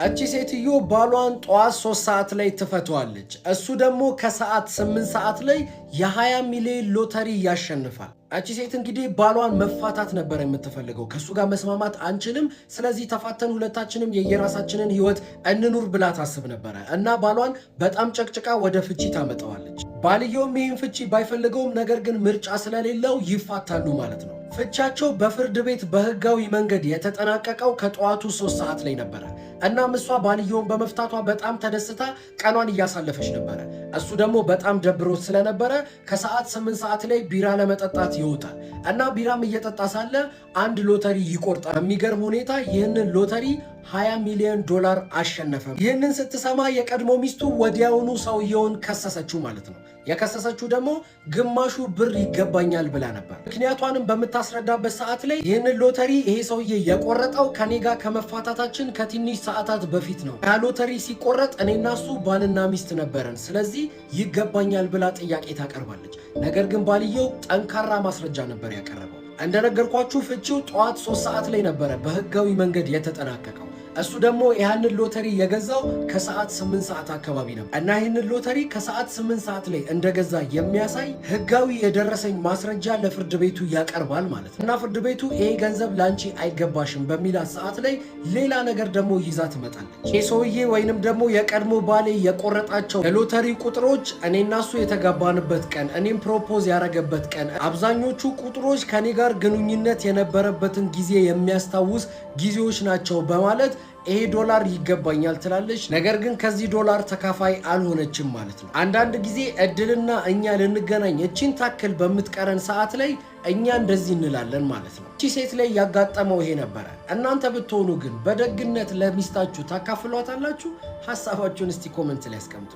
እቺ ሴትዮ ባሏን ጧት 3 ሰዓት ላይ ትፈቷለች። እሱ ደግሞ ከሰዓት 8 ሰዓት ላይ የ20 ሚሊዮን ሎተሪ ያሸንፋል። እቺ ሴት እንግዲህ ባሏን መፋታት ነበር የምትፈልገው። ከሱ ጋር መስማማት አንችልም፣ ስለዚህ ተፋተን ሁለታችንም የየራሳችንን ህይወት እንኑር ብላ ታስብ ነበረ እና ባሏን በጣም ጨቅጭቃ ወደ ፍቺ ታመጣዋለች። ባልየውም ይህን ፍቺ ባይፈልገውም ነገር ግን ምርጫ ስለሌለው ይፋታሉ ማለት ነው። ፍቻቸው በፍርድ ቤት በህጋዊ መንገድ የተጠናቀቀው ከጠዋቱ 3 ሰዓት ላይ ነበረ። እናም እሷ ባልየውን በመፍታቷ በጣም ተደስታ ቀኗን እያሳለፈች ነበረ። እሱ ደግሞ በጣም ደብሮት ስለነበረ ከሰዓት 8 ሰዓት ላይ ቢራ ለመጠጣት ይወጣል እና ቢራም እየጠጣ ሳለ አንድ ሎተሪ ይቆርጣል። በሚገርም ሁኔታ ይህንን ሎተሪ 20 ሚሊዮን ዶላር አሸነፈ። ይህንን ስትሰማ የቀድሞ ሚስቱ ወዲያውኑ ሰውየውን ከሰሰችው ማለት ነው። የከሰሰችው ደግሞ ግማሹ ብር ይገባኛል ብላ ነበር። ምክንያቷንም በምታስረዳበት ሰዓት ላይ ይህንን ሎተሪ ይሄ ሰውዬ የቆረጠው ከኔ ጋር ከመፋታታችን ከትንሽ ሰዓታት በፊት ነው። ያ ሎተሪ ሲቆረጥ እኔና እሱ ባልና ሚስት ነበረን፣ ስለዚህ ይገባኛል ብላ ጥያቄ ታቀርባለች። ነገር ግን ባልየው ጠንካራ ማስረጃ ነበር ያቀረበው። እንደነገርኳችሁ ፍቺው ጠዋት 3 ሰዓት ላይ ነበረ በህጋዊ መንገድ የተጠናቀቀው። እሱ ደግሞ ይህንን ሎተሪ የገዛው ከሰዓት 8 ሰዓት አካባቢ ነው እና ይህንን ሎተሪ ከሰዓት 8 ሰዓት ላይ እንደገዛ የሚያሳይ ህጋዊ የደረሰኝ ማስረጃ ለፍርድ ቤቱ ያቀርባል ማለት ነው። እና ፍርድ ቤቱ ይሄ ገንዘብ ላንቺ አይገባሽም በሚላት ሰዓት ላይ ሌላ ነገር ደግሞ ይዛ ትመጣለች። ይህ ሰውዬ ወይንም ደግሞ የቀድሞ ባሌ የቆረጣቸው የሎተሪ ቁጥሮች እኔና እሱ የተጋባንበት ቀን፣ እኔም ፕሮፖዝ ያረገበት ቀን፣ አብዛኞቹ ቁጥሮች ከኔ ጋር ግንኙነት የነበረበትን ጊዜ የሚያስታውስ ጊዜዎች ናቸው በማለት ይሄ ዶላር ይገባኛል ትላለች። ነገር ግን ከዚህ ዶላር ተካፋይ አልሆነችም ማለት ነው። አንዳንድ ጊዜ እድልና እኛ ልንገናኝ እቺን ታክል በምትቀረን ሰዓት ላይ እኛ እንደዚህ እንላለን ማለት ነው። እቺ ሴት ላይ ያጋጠመው ይሄ ነበረ። እናንተ ብትሆኑ ግን በደግነት ለሚስታችሁ ታካፍሏታላችሁ? ሐሳባችሁን እስቲ ኮሜንት ላይ አስቀምጡ።